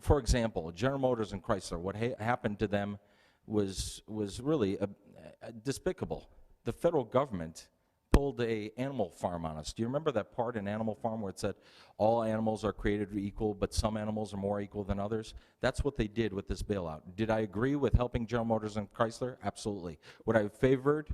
for example, General Motors and Chrysler, what happened to them was really despicable. The federal government pulled a animal farm on us. Do you remember that part in Animal Farm where it said all animals are created equal, but some animals are more equal than others? That's what they did with this bailout. Did I agree with helping General Motors and Chrysler? Absolutely. Would I have favored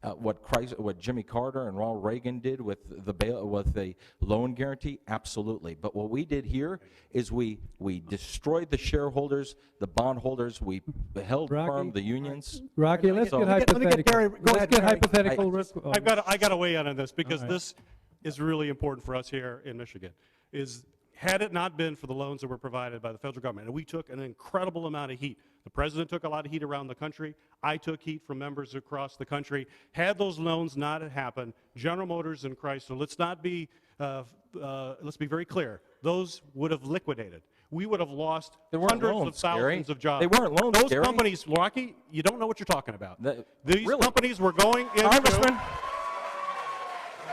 what Jimmy Carter and Ronald Reagan did with the loan guarantee? Absolutely. But what we did here is we destroyed the shareholders, the bondholders. We held firm the unions. Rocky, let's get hypothetical. Let's get hypothetical risk. I got to weigh in on this because this is really important for us here in Michigan. Had it not been for the loans that were provided by the federal government, and we took an incredible amount of heat. The president took a lot of heat around the country. I took heat from members across the country. Had those loans not happened, General Motors and Chrysler, let's be very clear, those would have liquidated. We would have lost hundreds of thousands of jobs. They weren't loans, Those Gary. companies, Rocky, you don't know what you're talking about. These really? companies were going into... Congressman?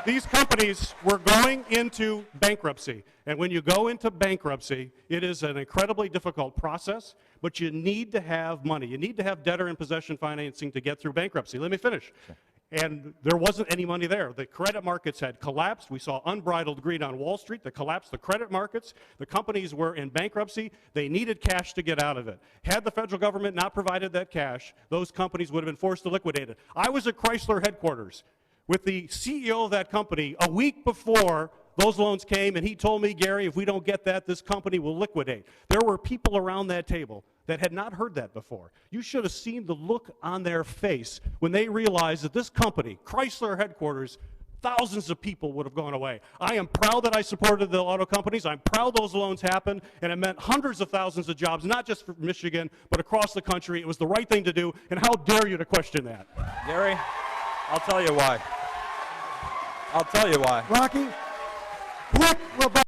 These companies were going into bankruptcy. And when you go into bankruptcy, it is an incredibly difficult process, but you need to have money. You need to have debtor in possession financing to get through bankruptcy. Let me finish. Sure. And there wasn't any money there. The credit markets had collapsed. We saw unbridled greed on Wall Street that collapsed the credit markets. The companies were in bankruptcy. They needed cash to get out of it. Had the federal government not provided that cash, those companies would have been forced to liquidate it. I was at Chrysler headquarters with the CEO of that company a week before those loans came, and he told me, Gary, if we don't get that, this company will liquidate. There were people around that table that had not heard that before. You should have seen the look on their face when they realized that this company, Chrysler headquarters, thousands of people would have gone away. I am proud that I supported the auto companies. I'm proud those loans happened, and it meant hundreds of thousands of jobs, not just for Michigan, but across the country. It was the right thing to do, and how dare you to question that? Gary, I'll tell you why. I'll tell you why. Rocky, quick rebuttal.